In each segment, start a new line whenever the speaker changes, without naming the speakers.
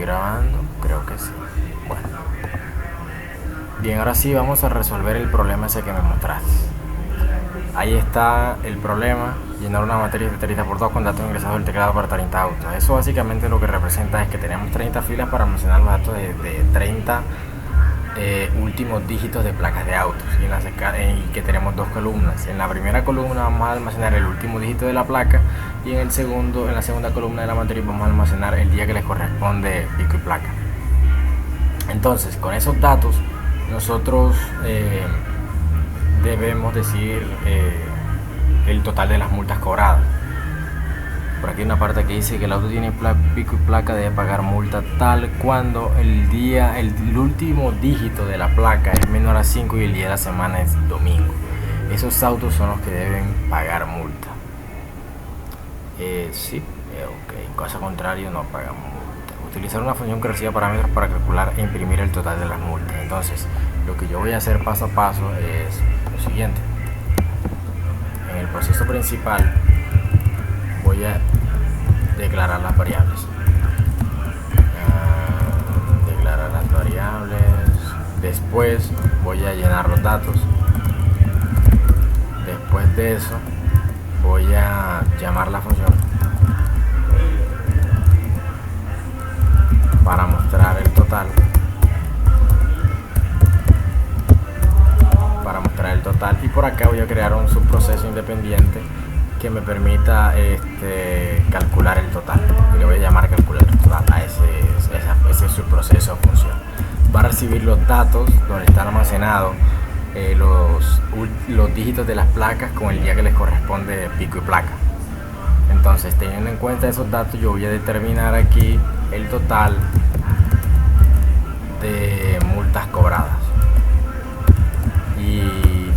grabando, creo que sí. Bueno, bien, ahora sí vamos a resolver el problema ese que me mostraste. Ahí está el problema: llenar una matriz de 30 por 2 con datos ingresados del teclado para 30 autos. Eso básicamente lo que representa es que tenemos 30 filas para almacenar los datos de 30 últimos dígitos de placas de autos, y que tenemos dos columnas. En la primera columna vamos a almacenar el último dígito de la placa, y en la segunda columna de la matriz vamos a almacenar el día que les corresponde pico y placa. Entonces, con esos datos nosotros debemos decir el total de las multas cobradas. Por aquí hay una parte que dice que el auto tiene pico y placa, debe pagar multa tal cuando el último dígito de la placa es menor a 5 y el día de la semana es domingo. Esos autos son los que deben pagar multa. Ok. En caso contrario no pagan multa. Utilizar una función que reciba parámetros para calcular e imprimir el total de las multas. Entonces, lo que yo voy a hacer paso a paso es lo siguiente. En el proceso principal voy a declarar las variables. Declarar las variables. Después voy a llenar los datos. Después de eso voy a llamar la función para mostrar el total. Y por acá voy a crear un subproceso independiente que me permita calcular el total, y le voy a llamar calcular el total a ese subproceso o función. Va a recibir los datos donde están almacenados los dígitos de las placas con el día que les corresponde pico y placa. Entonces, teniendo en cuenta esos datos, yo voy a determinar aquí el total de multas cobradas y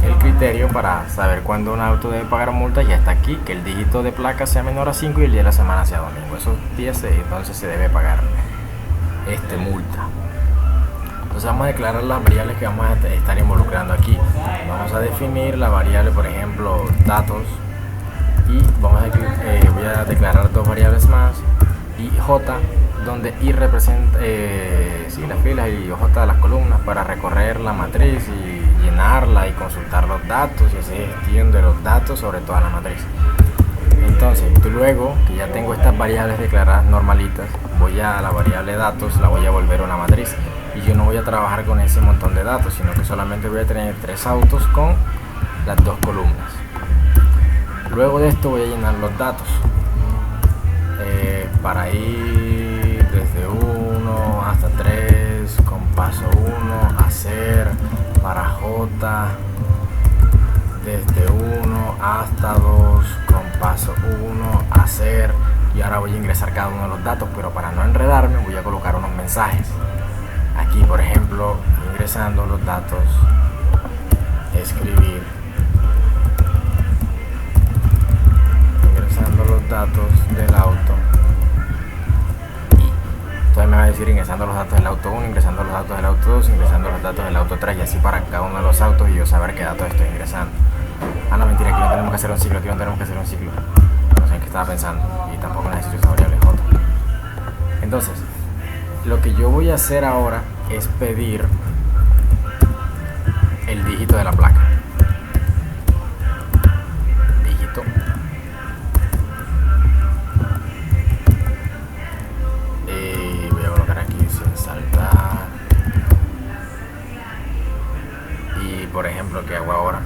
el criterio para saber cuándo un auto debe pagar multas. Ya está aquí, que el dígito de placa sea menor a 5 y el día de la semana sea domingo. Esos días entonces se debe pagar multa. Entonces vamos a declarar las variables que vamos a estar involucrando aquí. Vamos a definir la variable, por ejemplo, datos, y voy a declarar dos variables más, y j, donde i representa las filas y j las columnas, para recorrer la matriz y llenarla y consultar los datos y hacer gestión de los datos sobre toda la matriz. Entonces, luego que ya tengo estas variables declaradas normalitas, voy a la variable datos, la voy a volver una matriz, y yo no voy a trabajar con ese montón de datos, sino que solamente voy a tener 3 autos con las 2 columnas. Luego de esto voy a llenar los datos para ir desde 1 hasta 3 con paso 1, hacer, para j desde 1 hasta 2 con paso 1, hacer, y ahora voy a ingresar cada uno de los datos, pero para no enredarme voy a colocar unos mensajes. Aquí, por ejemplo, ingresando los datos, escribir, ingresando los datos del auto, y entonces me va a decir ingresando los datos del auto 1, ingresando los datos del auto 2, ingresando los datos del auto 3, y así para cada uno de los autos, y yo saber qué datos estoy ingresando. No, mentira, aquí no tenemos que hacer un ciclo, no sé en qué estaba pensando, y tampoco necesito esa variable j. Entonces, lo que yo voy a hacer ahora es pedir el dígito de la placa. Dígito. Voy a colocar aquí sin saltar. Y por ejemplo, ¿qué hago ahora?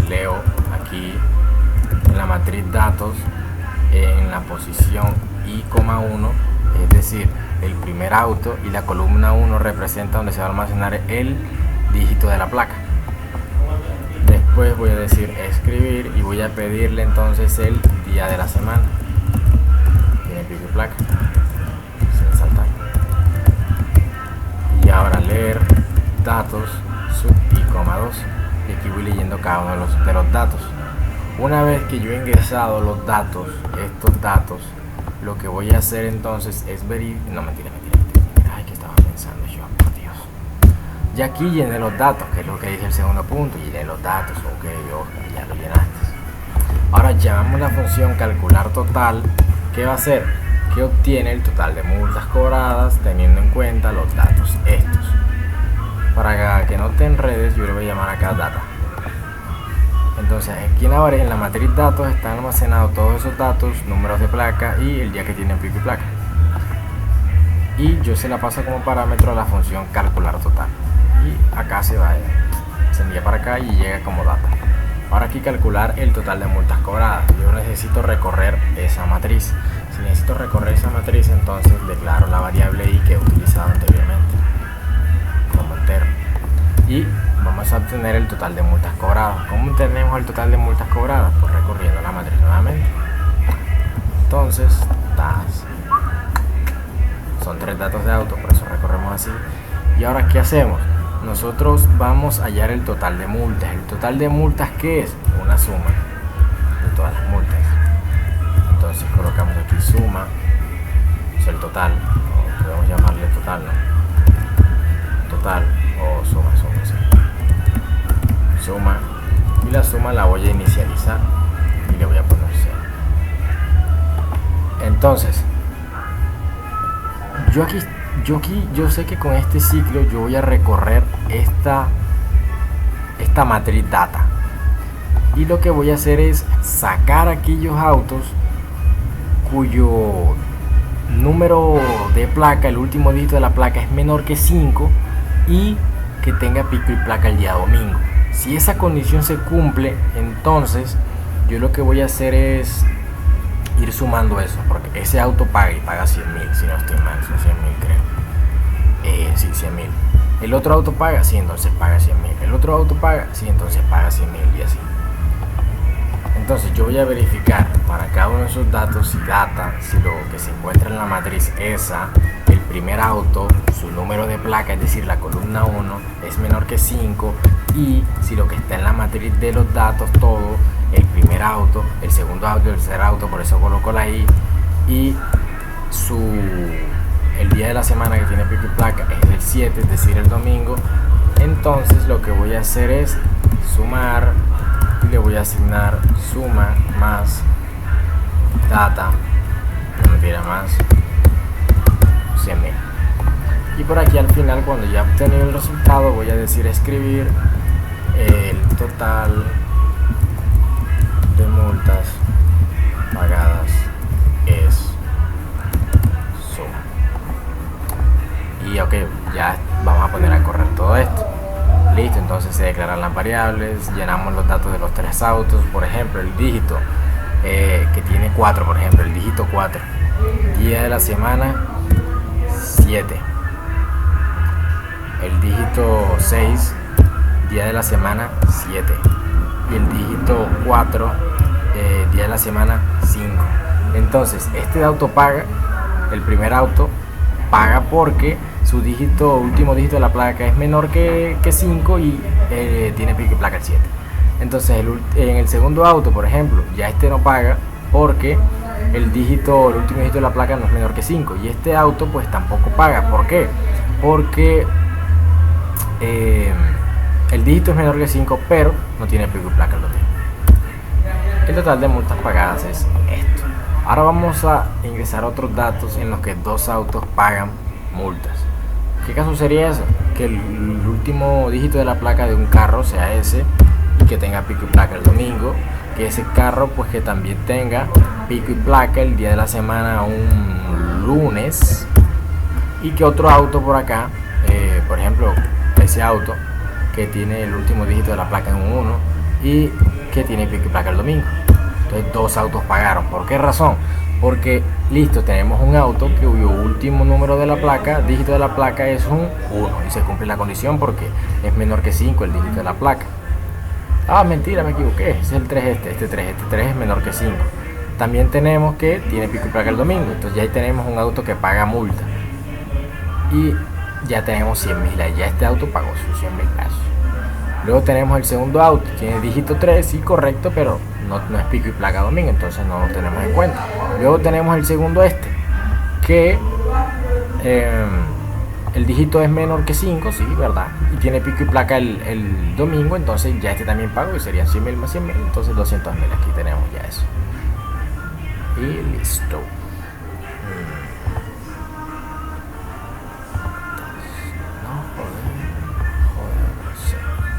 Leo aquí en la matriz datos, en la posición i,1, es decir, el primer auto, y la columna 1 representa donde se va a almacenar el dígito de la placa. Después voy a decir escribir, y voy a pedirle entonces el día de la semana. Tiene pico y placa, sin saltar. Y ahora leer datos, sub i,2, y aquí voy leyendo cada uno de los datos. Una vez que yo he ingresado los datos, estos datos, lo que voy a hacer entonces es verificar. No, mentira. Ay, ¿qué estaba pensando yo? Por Dios. Ya aquí llené los datos, que es lo que dije el segundo punto. Llené los datos, ok, ya lo llenaste. Ahora llamamos la función calcular total. ¿Qué va a hacer? que obtiene el total de multas cobradas teniendo en cuenta los datos estos. Para que no te enredes, yo le voy a llamar acá data. Entonces aquí en la matriz datos están almacenados todos esos datos, números de placa y el día que tienen pico y placa. Y yo se la paso como parámetro a la función calcular total. Y acá se envía para acá y llega como data. Ahora aquí calcular el total de multas cobradas. Yo necesito recorrer esa matriz. Si necesito recorrer esa matriz, entonces declaro la variable i que he utilizado anteriormente como entero. Y vamos a obtener el total de multas cobradas. ¿Cómo obtenemos el total de multas cobradas? Pues recorriendo la matriz nuevamente. Entonces, son 3 datos de auto, por eso recorremos así. Y ahora, ¿qué hacemos? Nosotros vamos a hallar el total de multas. ¿El total de multas qué es? Una suma de todas las multas. Entonces colocamos aquí suma, es el total, o podemos llamarle total, ¿no? Total o suma, sí. Suma, y la suma la voy a inicializar y le voy a poner 0. Entonces, yo sé que con este ciclo yo voy a recorrer esta matriz data, y lo que voy a hacer es sacar aquellos autos cuyo número de placa, el último dígito de la placa es menor que 5 y que tenga pico y placa el día domingo. Si esa condición se cumple, entonces yo lo que voy a hacer es ir sumando eso, porque ese auto paga 100.000, si no estoy mal, son 100.000 creo. Sí, 100.000. El otro auto paga, sí, entonces paga 100.000. El otro auto paga, sí, entonces paga 100.000 y así. Entonces yo voy a verificar para cada uno de esos datos si data, si lo que se encuentra en la matriz esa, el primer auto, su número de placa, es decir, la columna 1, es menor que 5, y si lo que está en la matriz de los datos, todo, el primer auto, el segundo auto, el tercer auto, por eso coloco la i, y el día de la semana que tiene pico y placa es el 7, es decir, el domingo. Entonces lo que voy a hacer es sumar y le voy a asignar suma más data, no mentira, más 100.000. Y por aquí al final, cuando ya he obtenido el resultado, voy a decir escribir el total de multas pagadas es suma. Y ok, ya vamos a poner a correr todo esto. Listo, entonces se declaran las variables, llenamos los datos de los 3 autos, por ejemplo, el dígito que tiene 4, por ejemplo, el dígito 4, día de la semana 7, el dígito 6, día de la semana 7, y el dígito 4, día de la semana 5. Entonces, este auto paga, el primer auto paga porque su último dígito de la placa es menor que 5 y tiene pico y placa el 7. Entonces en el segundo auto, por ejemplo, ya este no paga porque el último dígito de la placa no es menor que 5, y este auto pues tampoco paga. ¿Por qué? Porque el dígito es menor que 5 pero no tiene pico y placa el domingo. El total de multas pagadas es esto. Ahora vamos a ingresar otros datos en los que 2 autos pagan multas. ¿Qué caso sería eso? Que el último dígito de la placa de un carro sea ese y que tenga pico y placa el domingo, que ese carro pues que también tenga pico y placa el día de la semana un lunes, y que otro auto por acá, por ejemplo ese auto que tiene el último dígito de la placa en un 1 y que tiene pico y placa el domingo. Entonces 2 autos pagaron. ¿Por qué razón? Porque listo, tenemos un auto cuyo último número de la placa, dígito de la placa es un 1 y se cumple la condición porque es menor que 5 el dígito de la placa. Ah, mentira, me equivoqué, es el 3 este 3 es menor que 5. También tenemos que tiene pico y placa el domingo, entonces ya ahí tenemos un auto que paga multa. Y ya tenemos 100.000, ahí ya este auto pagó sus 100.000 pesos. Luego tenemos el segundo auto, tiene dígito 3, sí, correcto, pero no es pico y placa domingo, entonces no lo tenemos en cuenta. Luego tenemos el segundo que el dígito es menor que 5, sí, ¿verdad? Y tiene pico y placa el domingo, entonces ya este también pago y serían 100.000 más 100.000, entonces 200.000, aquí tenemos ya eso. Y listo.